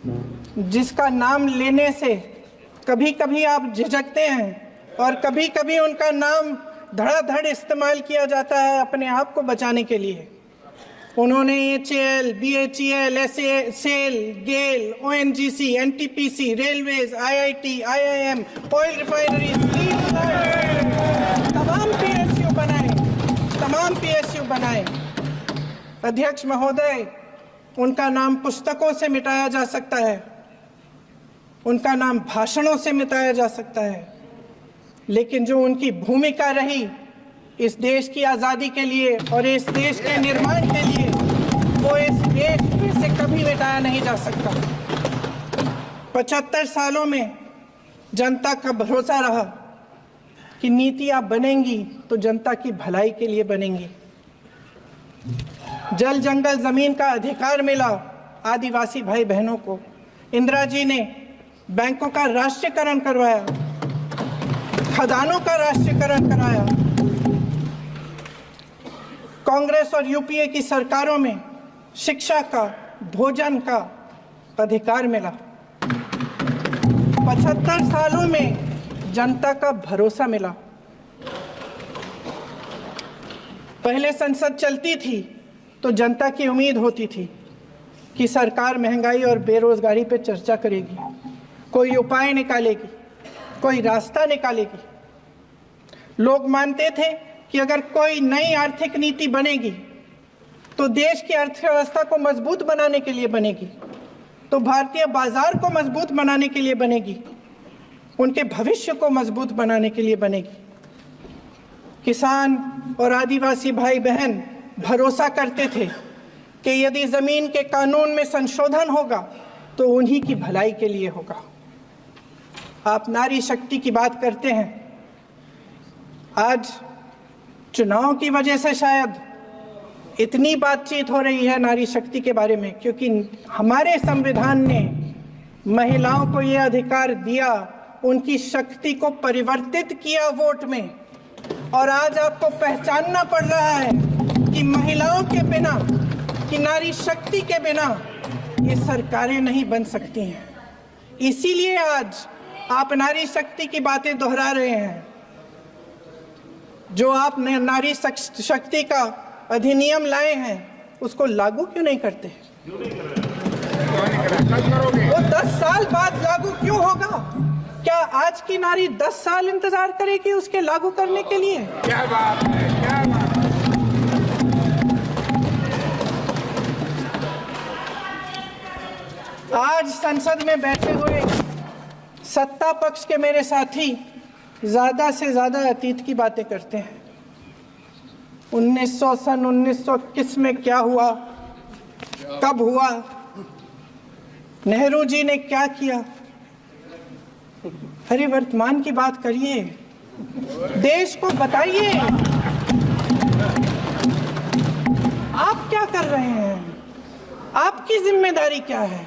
जिसका नाम लेने से कभी कभी आप झिझकते हैं और कभी कभी उनका नाम धड़ाधड़ इस्तेमाल किया जाता है अपने आप को बचाने के लिए। उन्होंने HAL, BHEL, SAIL, GAIL, ONGC, NTPC, railways, IIT, IIM, oil refineries, तमाम PSU बनाए। अध्यक्ष महोदय, उनका नाम पुस्तकों से मिटाया जा सकता है, उनका नाम भाषणों से मिटाया जा सकता है, लेकिन जो उनकी भूमिका रही इस देश की आज़ादी के लिए और इस देश के निर्माण के लिए, वो इस देश में से कभी मिटाया नहीं जा सकता। 75 सालों में जनता का भरोसा रहा कि नीतियां बनेंगी तो जनता की भलाई के लिए बनेंगी। जल जंगल जमीन का अधिकार मिला आदिवासी भाई बहनों को। इंदिरा जी ने बैंकों का राष्ट्रीयकरण करवाया, खदानों का राष्ट्रीयकरण कराया। कांग्रेस और यूपीए की सरकारों में शिक्षा का, भोजन का अधिकार मिला। 75 सालों में जनता का भरोसा मिला। पहले संसद चलती थी तो जनता की उम्मीद होती थी कि सरकार महंगाई और बेरोजगारी पर चर्चा करेगी, कोई उपाय निकालेगी, कोई रास्ता निकालेगी। लोग मानते थे कि अगर कोई नई आर्थिक नीति बनेगी तो देश की अर्थव्यवस्था को मजबूत बनाने के लिए बनेगी, तो भारतीय बाजार को मजबूत बनाने के लिए बनेगी, उनके भविष्य को मजबूत बनाने के लिए बनेगी। किसान और आदिवासी भाई बहन भरोसा करते थे कि यदि जमीन के कानून में संशोधन होगा तो उन्हीं की भलाई के लिए होगा। आप नारी शक्ति की बात करते हैं। आज चुनाव की वजह से शायद इतनी बातचीत हो रही है नारी शक्ति के बारे में, क्योंकि हमारे संविधान ने महिलाओं को यह अधिकार दिया, उनकी शक्ति को परिवर्तित किया वोट में। और आज आपको पहचानना पड़ रहा है कि महिलाओं के बिना, कि नारी शक्ति के बिना ये सरकारें नहीं बन सकती हैं। इसीलिए आज आप नारी शक्ति की बातें दोहरा रहे हैं। जो आप नारी शक्ति का अधिनियम लाए हैं उसको लागू क्यों नहीं करते? वो 10 साल बाद लागू क्यों होगा? क्या आज की नारी 10 साल इंतजार करेगी उसके लागू करने के लिए? क्या बात है, क्या बात है। आज संसद में बैठे हुए सत्ता पक्ष के मेरे साथी ज्यादा से ज्यादा अतीत की बातें करते हैं। 1921 में क्या हुआ, कब हुआ, नेहरू जी ने क्या किया। अरे वर्तमान की बात करिए, देश को बताइए आप क्या कर रहे हैं, आपकी जिम्मेदारी क्या है।